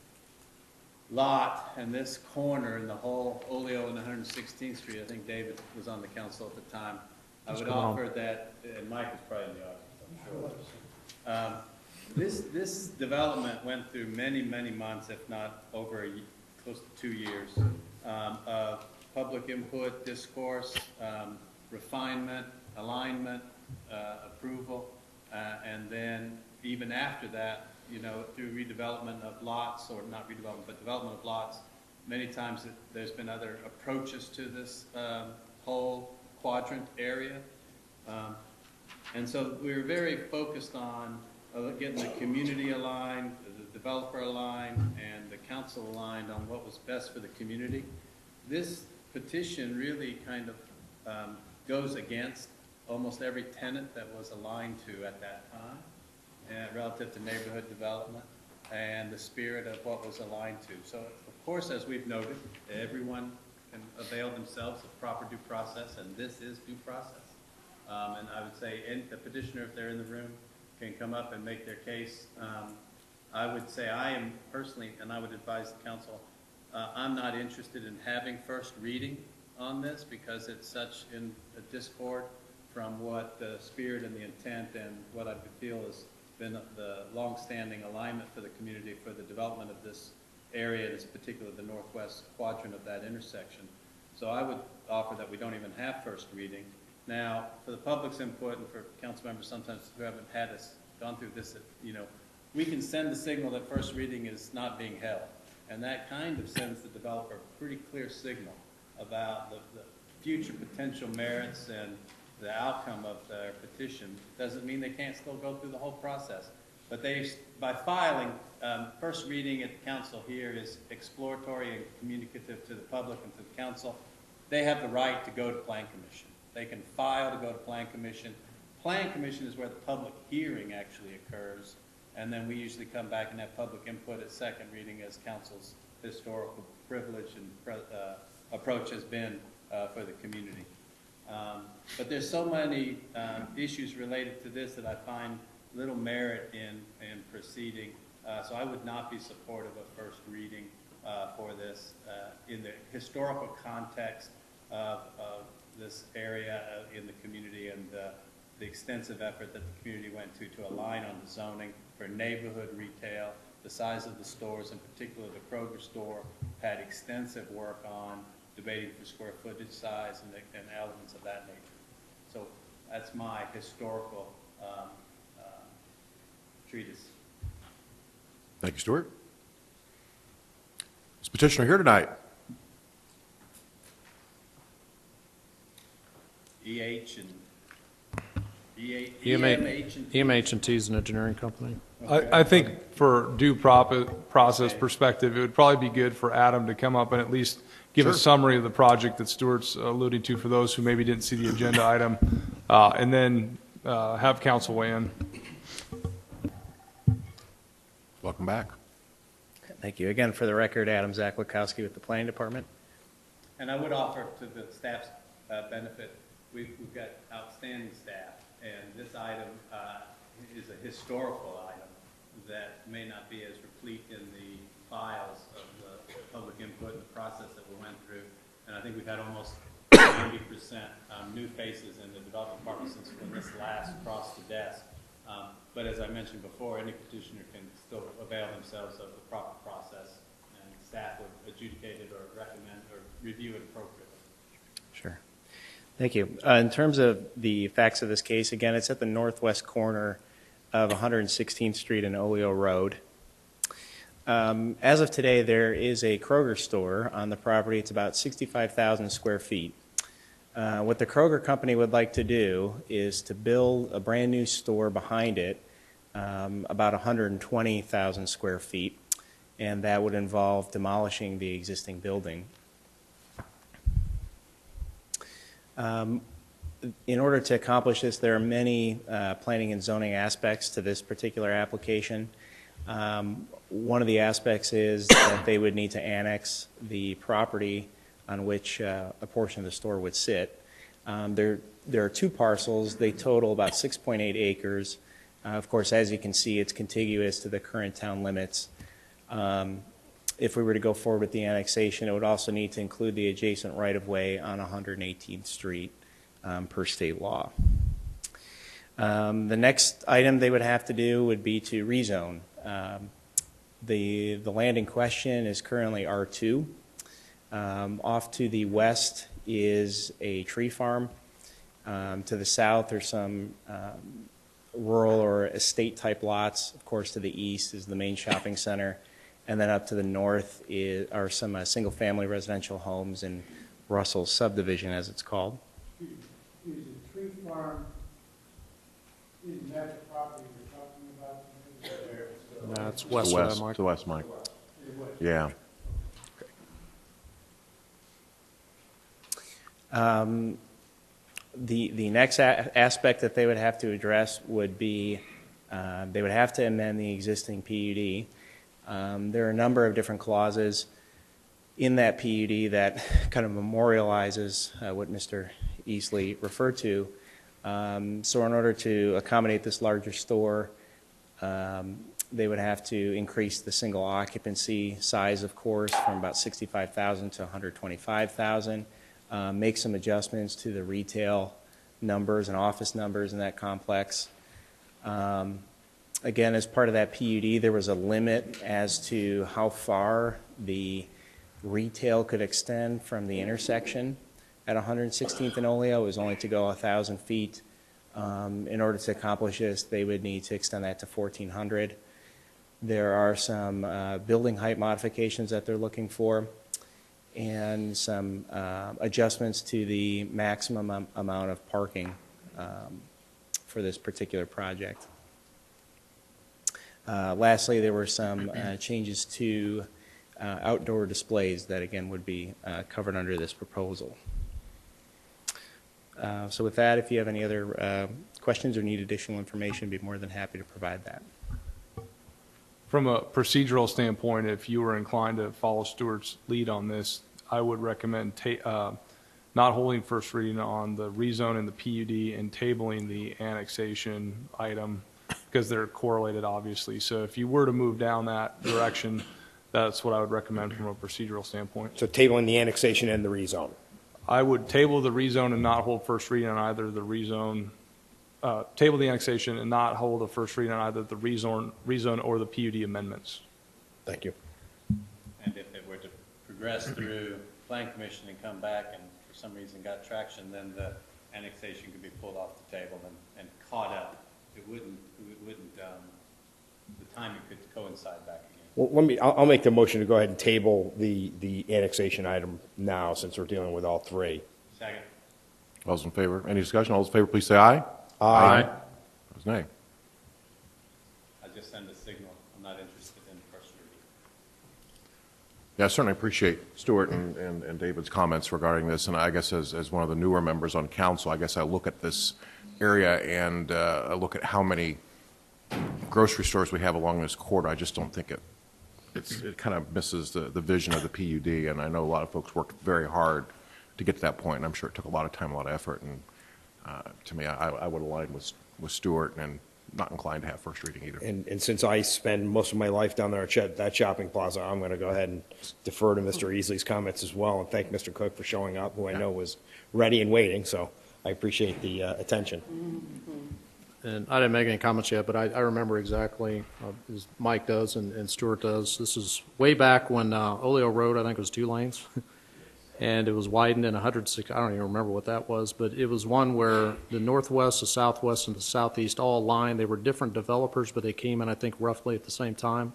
lot and this corner in the whole Oleo and 116th Street, I think David was on the council at the time. I would offer that, and Mike is probably in the audience, I'm sure. This development went through many, many months, if not over close to 2 years, of public input, discourse, refinement, alignment, approval, and then even after that, through redevelopment of lots, or not redevelopment, but development of lots, many times there's been other approaches to this whole quadrant area. And so we're very focused on getting the community aligned, the developer aligned, and the council aligned on what was best for the community. This petition really kind of goes against almost every tenet that was aligned to at that time. Relative to neighborhood development and the spirit of what was aligned to. So, of course, as we've noted, everyone can avail themselves of proper due process, and this is due process. And I would say the petitioner, if they're in the room, can come up and make their case. I would say I am personally, and I would advise the council, I'm not interested in having first reading on this because it's such in a discord from what the spirit and the intent and what I feel is been the long-standing alignment for the community for the development of this area, in particular the northwest quadrant of that intersection. So I would offer that we don't even have first reading. Now, for the public's input and for council members sometimes who haven't had us gone through this, we can send the signal that first reading is not being held. And that kind of sends the developer a pretty clear signal about the future potential merits and the outcome of their petition. Doesn't mean they can't still go through the whole process. But by filing, first reading at the council here is exploratory and communicative to the public and to the council. They have the right to go to Plan Commission. They can file to go to Plan Commission. Plan Commission is where the public hearing actually occurs. And then we usually come back and have public input at second reading as council's historical privilege and approach has been for the community. But there's so many issues related to this that I find little merit in proceeding. So I would not be supportive of first reading for this in the historical context of this area in the community and the extensive effort that the community went to align on the zoning for neighborhood retail. The size of the stores, in particular the Kroger store, had extensive work on debating for square footage size and elements of that nature. So that's my historical treatise. Thank you, Stuart. Is petitioner here tonight? EMH&T is an engineering company. I think for due process perspective, it would probably be good for Adam to come up and at least give a summary of the project that Stuart's alluding to for those who maybe didn't see the agenda item, and then have council weigh in. Welcome back. Thank you. Again, for the record, Adam Zaklikowski with the Planning Department. And I would offer to the staff's benefit, we've got outstanding staff, and this item is a historical item that may not be as replete in the files of the public input and the process that we went through. And I think we've had almost 90% new faces in the development department since when this last crossed the desk. But as I mentioned before, any petitioner can still avail themselves of the proper process, and staff would adjudicate it or recommend or review it appropriately. Sure. Thank you. In terms of the facts of this case, again, it's at the northwest corner of 116th Street and Oleo Road. As of today, there is a Kroger store on the property. It's about 65,000 square feet. What the Kroger company would like to do is to build a brand new store behind it about 120,000 square feet, and that would involve demolishing the existing building. In order to accomplish this, there are many planning and zoning aspects to this particular application. One of the aspects is that they would need to annex the property on which a portion of the store would sit. There are two parcels. They total about 6.8 acres. Of course, as you can see, it's contiguous to the current town limits. If we were to go forward with the annexation, it would also need to include the adjacent right-of-way on 118th Street per state law. The next item they would have to do would be to rezone. The land in question is currently R2. Off to the west is a tree farm. To the south, there's some rural or estate-type lots. Of course, to the east is the main shopping center. And then up to the north are some single-family residential homes in Russell subdivision, as it's called. Is the tree farm, isn't that the property you're talking about? No, it's west of that, Mike. To the west, Mike. Yeah. The next aspect that they would have to address would be they would have to amend the existing PUD. There are a number of different clauses in that PUD that kind of memorializes what Mr. Easley referred to. So in order to accommodate this larger store, they would have to increase the single occupancy size, of course, from about 65,000 to 125,000, make some adjustments to the retail numbers and office numbers in that complex. Again, as part of that PUD, there was a limit as to how far the retail could extend from the intersection at 116th and Oleo. It was only to go 1,000 feet. In order to accomplish this, they would need to extend that to 1,400. There are some building height modifications that they're looking for, and some adjustments to the maximum amount of parking for this particular project. Lastly, there were some changes to outdoor displays that, again, would be covered under this proposal. So with that, if you have any other questions or need additional information, I'd be more than happy to provide that. From a procedural standpoint, if you were inclined to follow Stuart's lead on this, I would recommend not holding first reading on the rezone and the PUD and tabling the annexation item because they're correlated, obviously. So if you were to move down that direction, that's what I would recommend from a procedural standpoint. So tabling the annexation and the rezone. I would table the rezone and not hold first reading on either the rezone, table the annexation and not hold a first reading on either the rezone or the PUD amendments. Thank you. And if it were to progress through Plan Commission and come back and for some reason got traction, then the annexation could be pulled off the table and caught up. It wouldn't, the timing could coincide back again. Well, I'll make the motion to go ahead and table the annexation item now, since we're dealing with all three. Second. All those in favor? Any discussion? All those in favor, please say aye. Aye. Opposed, nay. I just send a signal. I'm not interested in first reading. Yeah, I certainly appreciate Stuart and David's comments regarding this, and I guess as one of the newer members on council, I guess I look at this area and I look at how many grocery stores we have along this corridor. I just don't think it kind of misses the vision of the PUD, and I know a lot of folks worked very hard to get to that point, and I'm sure it took a lot of time, a lot of effort, and to me, I would align with Stuart and not inclined to have first reading either. And since I spend most of my life down there at that shopping plaza, I'm going to go ahead and defer to Mr. Easley's comments as well, and thank Mr. Cook for showing up, who I know was ready and waiting, so I appreciate the attention. And I didn't make any comments yet, but I remember exactly, as Mike does and Stuart does. This is way back when Oleo Road, I think, was 2 lanes. And it was widened in 106, I don't even remember what that was, but it was one where the northwest, the southwest, and the southeast all aligned. They were different developers, but they came in, I think, roughly at the same time.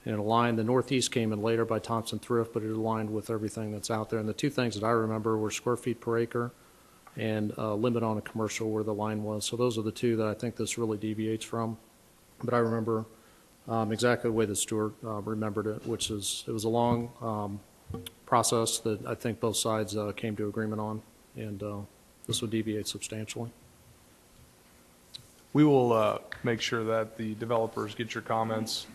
And it aligned. The northeast came in later by Thompson Thrift, but it aligned with everything that's out there. And the two things that I remember were square feet per acre and limit on a commercial where the line was. So those are the two that I think this really deviates from. but I remember exactly the way that Stuart remembered it, which is it was a long process that I think both sides came to agreement on, and this would deviate substantially. We will make sure that the developers get your comments.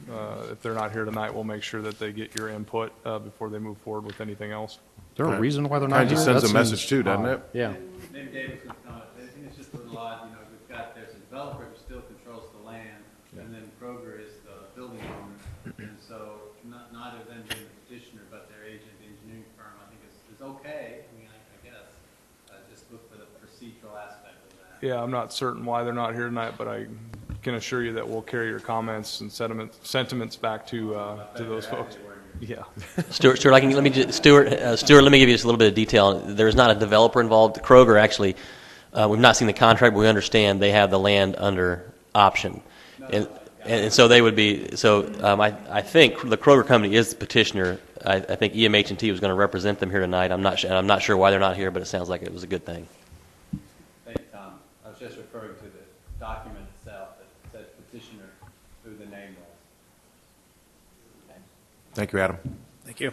If they're not here tonight, we'll make sure that they get your input before they move forward with anything else. Is there a reason why they're not Kind here? of sends That a message seems too, doesn't odd. it? Yeah. Maybe David can comment. I think it's just a little odd, you know, there's a developer who still controls the land, and then Kroger is the building owner. And so neither of them being the petitioner, but their agent, the engineering firm, I think is okay. I mean, I guess, just look for the procedural aspect of that. Yeah, I'm not certain why they're not here tonight, but I can assure you that we'll carry your comments and sentiments back to those folks. Yeah. Stuart, let me give you just a little bit of detail. There's not a developer involved. Kroger actually, we've not seen the contract, but we understand they have the land under option, and so they would be. So I think the Kroger company is the petitioner. I think EMH&T was going to represent them here tonight. I'm not sure why they're not here, but it sounds like it was a good thing. Thank you, Tom. I was just referring to the document itself that said petitioner, who the name was. Thank you, Adam. Thank you.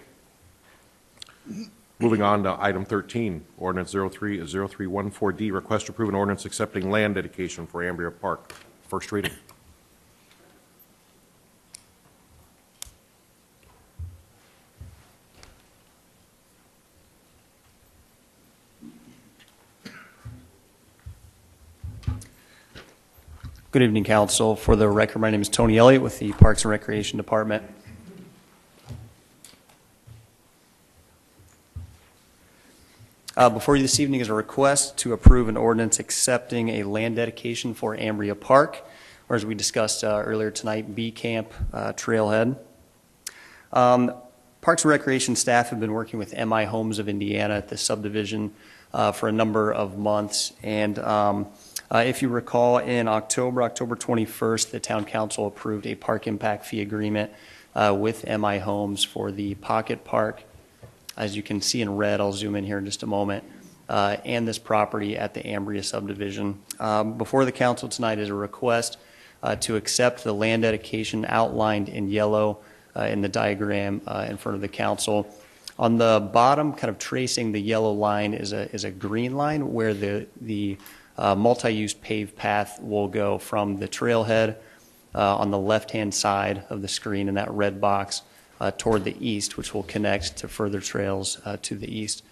Moving on to item 13, ordinance 0314D, request to approve an ordinance accepting land dedication for Ambria Park. First reading. Good evening, Council. For the record, my name is Tony Elliott with the Parks and Recreation Department. Before you this evening is a request to approve an ordinance accepting a land dedication for Ambria Park, or as we discussed earlier tonight, B Camp Trailhead. Parks and Recreation staff have been working with MI Homes of Indiana at this subdivision for a number of months, and if you recall, in October 21st, the Town Council approved a park impact fee agreement with MI Homes for the Pocket Park. As you can see in red, I'll zoom in here in just a moment, and this property at the Ambria subdivision. Before the council tonight is a request to accept the land dedication outlined in yellow in the diagram in front of the council. On the bottom, kind of tracing the yellow line, is a green line where the multi-use paved path will go from the trailhead on the left-hand side of the screen in that red box toward the east, which will connect to further trails to the east.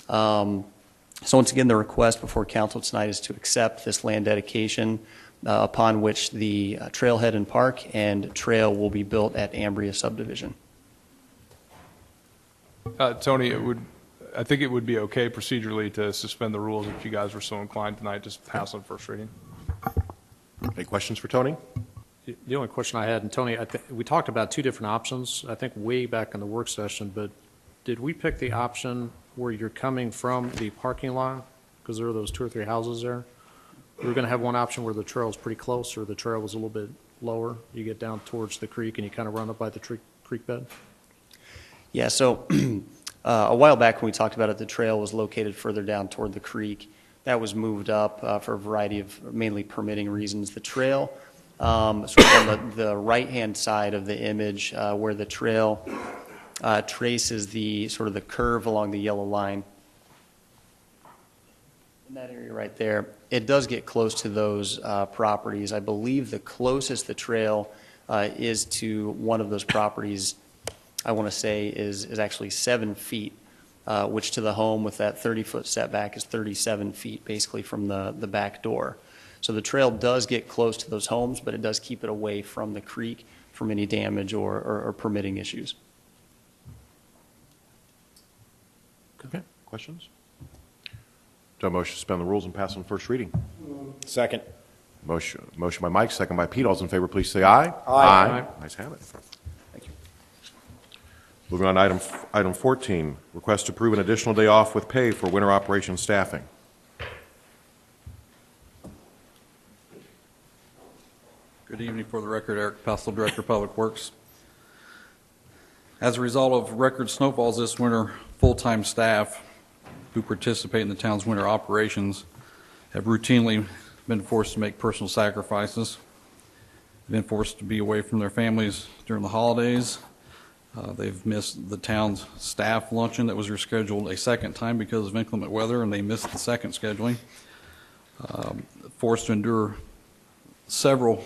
So once again, the request before council tonight is to accept this land dedication upon which the trailhead and park and trail will be built at Ambria subdivision. Tony, I think it would be okay procedurally to suspend the rules if you guys were so inclined tonight, just pass on first reading. Any questions for Tony? The only question I had, and Tony, we talked about two different options, I think way back in the work session, but did we pick the option where you're coming from the parking lot? Because there are those 2 or 3 houses there. We were going to have one option where the trail is pretty close or the trail was a little bit lower. You get down towards the creek and you kind of run up by the creek bed. Yeah, so a while back when we talked about it, the trail was located further down toward the creek. That was moved up for a variety of mainly permitting reasons. The trail, sort of on the right-hand side of the image where the trail traces the sort of the curve along the yellow line. In that area right there, it does get close to those properties. I believe the closest the trail is to one of those properties, I want to say, is actually 7 feet, which to the home with that 30-foot setback is 37 feet, basically from the back door. So the trail does get close to those homes, but it does keep it away from the creek from any damage or permitting issues. Okay, questions? Do I motion to suspend the rules and pass on first reading? Second. Motion by Mike, second by Pete. All those in favor, please say aye. Aye. Ayes have it. Thank you. Moving on to item 14, request to approve an additional day off with pay for winter operations staffing. Good evening. For the record, Eric Pestle, Director of Public Works. As a result of record snowfalls this winter, full-time staff who participate in the town's winter operations have routinely been forced to make personal sacrifices. been forced to be away from their families during the holidays. They've missed the town's staff luncheon that was rescheduled a second time because of inclement weather, and they missed the second scheduling. Forced to endure several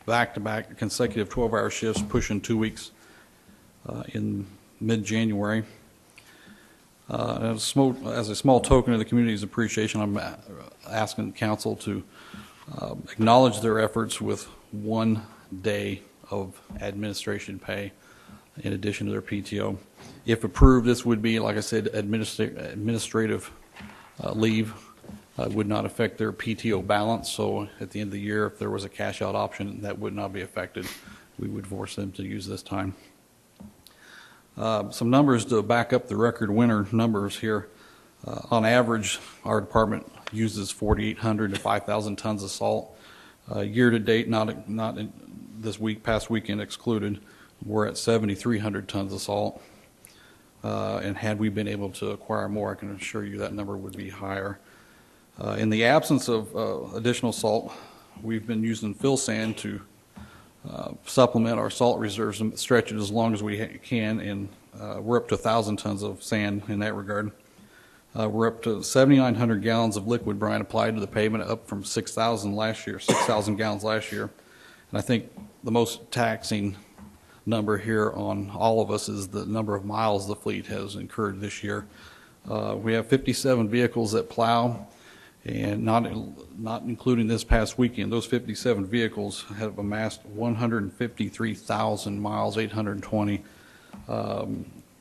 back-to-back consecutive 12-hour shifts, pushing 2 weeks in mid-January. As a small token of the community's appreciation, I'm asking council to acknowledge their efforts with 1 day of administration pay in addition to their PTO. If approved, this would be, like I said, administrative leave. Would not affect their PTO balance, so at the end of the year, if there was a cash-out option, that would not be affected. We would force them to use this time. Some numbers to back up the record winter numbers here. On average, our department uses 4,800 to 5,000 tons of salt. Year to date, not in this week, past weekend excluded, we're at 7,300 tons of salt. And had we been able to acquire more, I can assure you that number would be higher. In the absence of additional salt, we've been using fill sand to supplement our salt reserves and stretch it as long as we can, and we're up to 1,000 tons of sand in that regard. We're up to 7,900 gallons of liquid brine applied to the pavement, up from 6,000 gallons last year. And I think the most taxing number here on all of us is the number of miles the fleet has incurred this year. We have 57 vehicles that plow, and not including this past weekend, those 57 vehicles have amassed 153,000 miles, 820.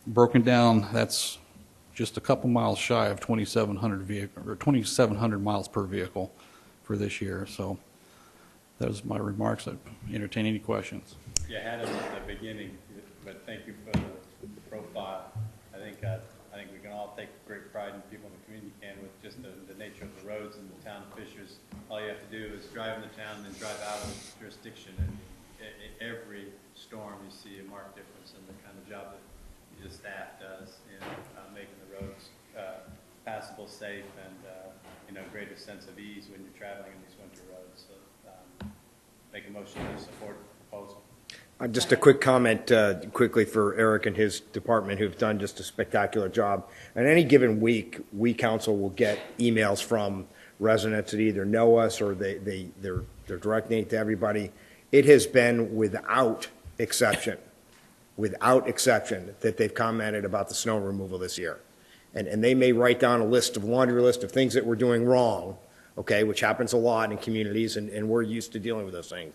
Broken down, that's just a couple miles shy of 2,700 miles per vehicle for this year. So that was my remarks. I entertain any questions. You had them at the beginning, but thank you for the profile. I think we can all take great pride in people in the community can with just the nature of the roads in the town of Fishers. All you have to do is drive in the town and drive out of the jurisdiction, and every storm you see a marked difference in the kind of job that the staff does in making the roads passable, safe, and greater sense of ease when you're traveling in these winter roads. So make a motion to support the proposal. Just a quick comment quickly for Eric and his department, who've done just a spectacular job. On any given week, we council will get emails from residents that either know us or they're directing it to everybody. It has been without exception that they've commented about the snow removal this year. And they may write down a laundry list of things that we're doing wrong, okay, which happens a lot in communities, and we're used to dealing with those things.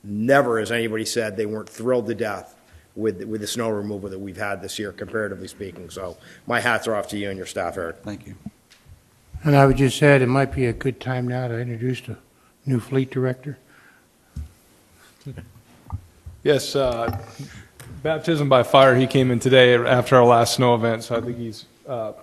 Never has anybody said they weren't thrilled to death with the snow removal that we've had this year, comparatively speaking. So my hats are off to you and your staff, Eric. Thank you. And I would just add, it might be a good time now to introduce the new fleet director. Yes, baptism by fire. He came in today after our last snow event, so I think he's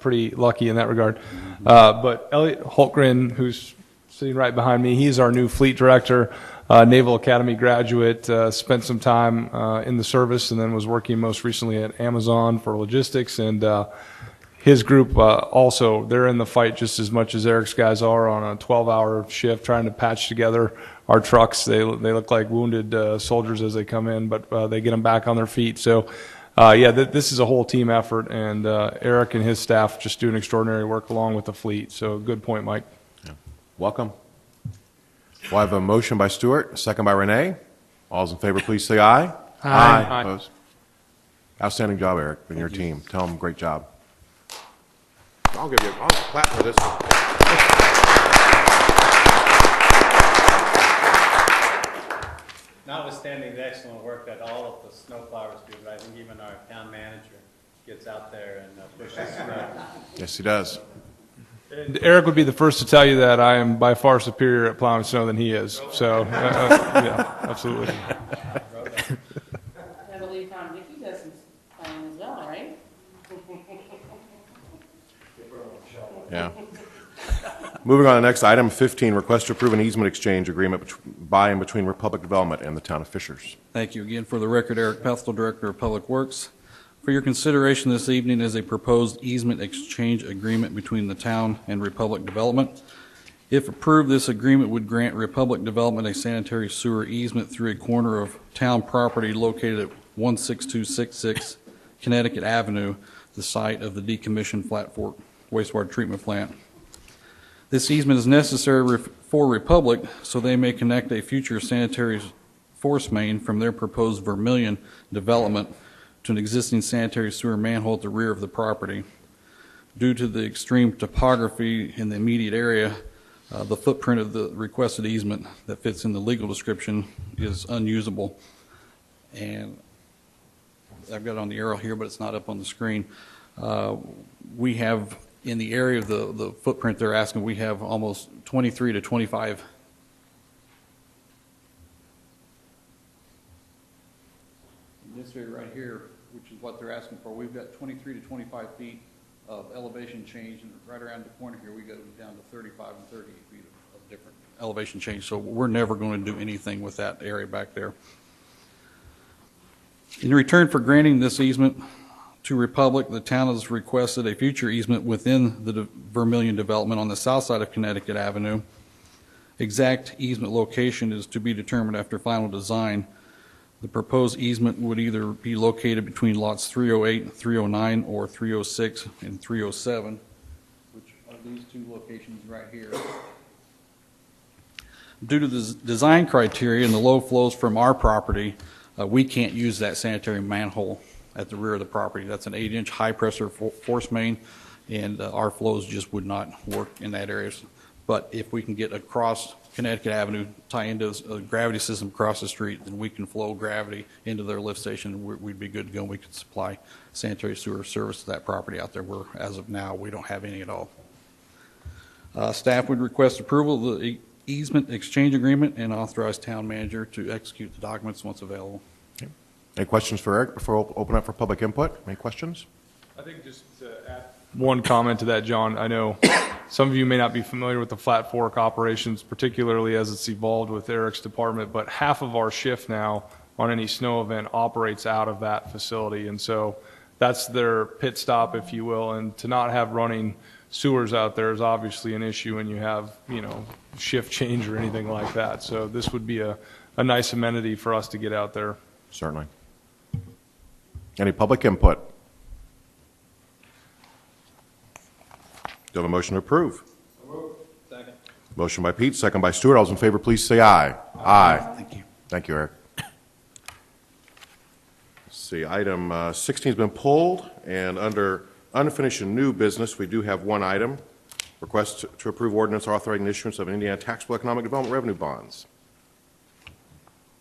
pretty lucky in that regard. But Elliot Holtgren, who's sitting right behind me, he's our new fleet director. Naval Academy graduate, spent some time in the service, and then was working most recently at Amazon for logistics. And his group also, they're in the fight just as much as Eric's guys are on a 12-hour shift trying to patch together our trucks. They look like wounded soldiers as they come in, but they get them back on their feet. So, this is a whole team effort, and Eric and his staff just doing extraordinary work along with the fleet. So good point, Mike. Yeah. Welcome. We'll have a motion by Stuart, a second by Renee. All those in favor, please say aye. Aye. Opposed? Outstanding job, Eric, and your team. Tell them great job. I'll clap for this one. Notwithstanding the excellent work that all of the snowplowers do, but I think even our town manager gets out there and pushes snow. Yes, he does. And Eric would be the first to tell you that I am by far superior at plowing snow than he is. So, yeah, absolutely. I believe Tom Dickey does some plowing as well, right? Yeah. Moving on to the next item, 15, request to approve an easement exchange agreement by and between Republic Development and the town of Fishers. Thank you again. For the record, Eric Pethel, Director of Public Works. For your consideration this evening is a proposed easement exchange agreement between the town and Republic Development. If approved, this agreement would grant Republic Development a sanitary sewer easement through a corner of town property located at 16266 Connecticut Avenue, the site of the decommissioned Flat Fork wastewater treatment plant. This easement is necessary for Republic so they may connect a future sanitary force main from their proposed Vermillion development to an existing sanitary sewer manhole at the rear of the property. Due to the extreme topography in the immediate area, the footprint of the requested easement that fits in the legal description is unusable. And I've got it on the arrow here, but it's not up on the screen. We have, in the area of the footprint they're asking, we have almost 23 to 25 in this area right here, which is what they're asking for. We've got 23 to 25 feet of elevation change, and right around the corner here, we go down to 35 and 38 feet of different elevation change. So we're never going to do anything with that area back there. In return for granting this easement to Republic, the town has requested a future easement within the Vermillion development on the south side of Connecticut Avenue. Exact easement location is to be determined after final design. The proposed easement would either be located between lots 308 and 309 or 306 and 307, which are these two locations right here. Due to the design criteria and the low flows from our property, we can't use that sanitary manhole at the rear of the property. That's an 8-inch high-pressure force main, and our flows just would not work in that area. But if we can get across Connecticut Avenue, tie into a gravity system across the street, then we can flow gravity into their lift station, and we'd be good to go. We could supply sanitary sewer service to that property out there, where, as of now, we don't have any at all. Staff would request approval of the easement exchange agreement and authorize town manager to execute the documents once available. Okay. Any questions for Eric before we open up for public input? Any questions? I think just to add one comment to that, John, I know some of you may not be familiar with the Flat Fork operations, particularly as it's evolved with Eric's department, but half of our shift now on any snow event operates out of that facility. And so that's their pit stop, if you will, and to not have running sewers out there is obviously an issue when you have, shift change or anything like that. So this would be a nice amenity for us to get out there. Certainly. Any public input? Do you have a motion to approve? Second. Motion by Pete, second by Stuart. All those in favor, please say aye. Aye. Thank you. Thank you, Eric. Let's see, item 16 has been pulled, and under unfinished and new business, we do have one item. Request to approve ordinance authorizing the issuance of Indiana taxable economic development revenue bonds.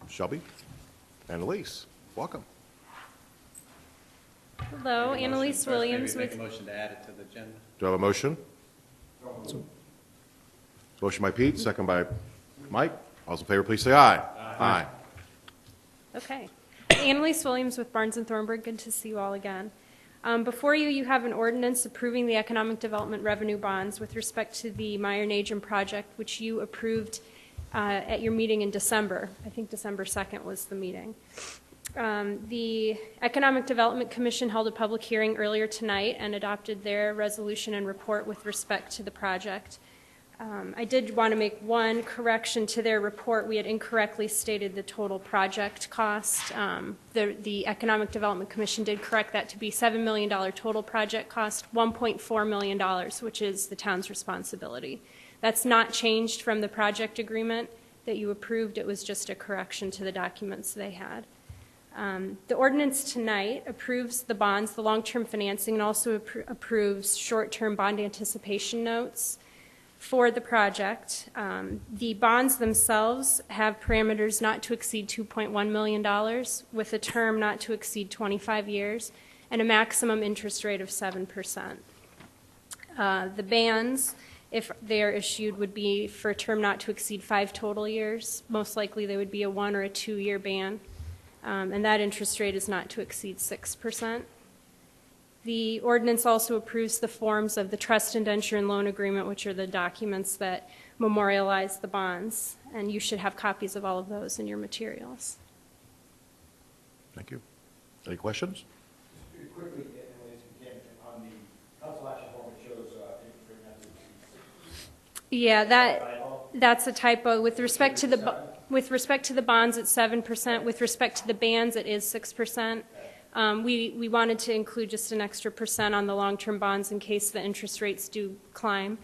Shelby and Elise, welcome. Hello, Annalise Williams Maybe with... make a motion to add it to the agenda. Do I have a motion? Motion by Pete, second by Mike. All those in favor, please say aye. Aye. Okay. Annalise Williams with Barnes & Thornburg. Good to see you all again. Before you, you have an ordinance approving the economic development revenue bonds with respect to the Meyer-Najm project, which you approved at your meeting in December. I think December 2nd was the meeting. The Economic Development Commission held a public hearing earlier tonight and adopted their resolution and report with respect to the project. I did want to make one correction to their report. We had incorrectly stated the total project cost. The Economic Development Commission did correct that to be $7 million total project cost, $1.4 million, which is the town's responsibility. That's not changed from the project agreement that you approved. It was just a correction to the documents they had. The ordinance tonight approves the bonds, the long-term financing, and also approves short-term bond anticipation notes for the project. The bonds themselves have parameters not to exceed $2.1 million with a term not to exceed 25 years and a maximum interest rate of 7%. The bands, if they are issued, would be for a term not to exceed 5 total years. Most likely they would be a 1 or a 2-year ban. And that interest rate is not to exceed 6%. The ordinance also approves the forms of the trust indenture and loan agreement, which are the documents that memorialize the bonds, and you should have copies of all of those in your materials. Thank you. Any questions? Quickly, if you can, on the council action form, it shows interest rate not to exceed Yeah, that's a typo. With respect to the bonds, it's 7%. With respect to the bands, it is 6%. We wanted to include just an extra percent on the long-term bonds in case the interest rates do climb.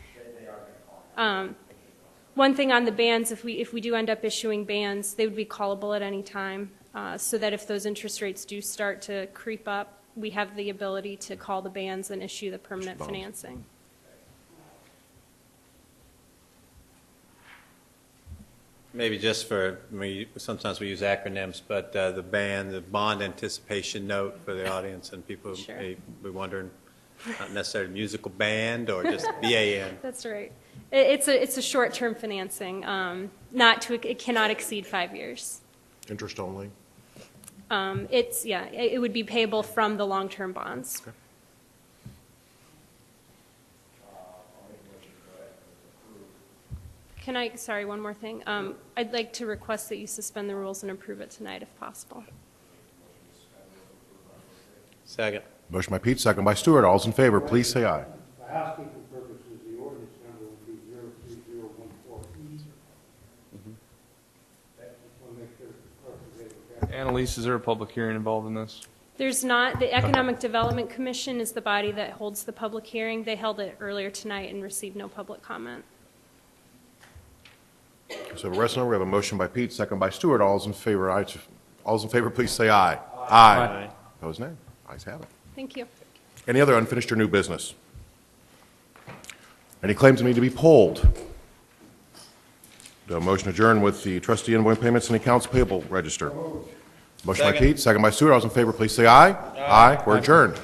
One thing on the bands, if we do end up issuing bands, they would be callable at any time, so that if those interest rates do start to creep up, we have the ability to call the bands and issue the permanent financing. Maybe just for, sometimes we use acronyms, but the bond anticipation note for the audience and people Sure. may be wondering, not necessarily musical band or just BAN. That's right. It's a short-term financing. It cannot exceed 5 years. Interest only? It would be payable from the long-term bonds. Okay. Sorry, one more thing. I'd like to request that you suspend the rules and approve it tonight if possible. Second. Motion by Pete, second by Stewart. All's in favor, please say aye. For housekeeping purposes, the ordinance number would be 03014E. Annalise, is there a public hearing involved in this? There's not. The Economic Development Commission is the body that holds the public hearing. They held it earlier tonight and received no public comment. So the rest of them, we have a motion by Pete, second by Stewart. All's in favor, please say aye. Aye. Opposed, nay. Ayes have it. Thank you. Any other unfinished or new business? Any claims that need to be polled? Do a motion adjourn with the trustee invoice payments and accounts payable register. Motion by Second. Pete, second by Stewart. All those in favor, please say aye. Aye. We're adjourned.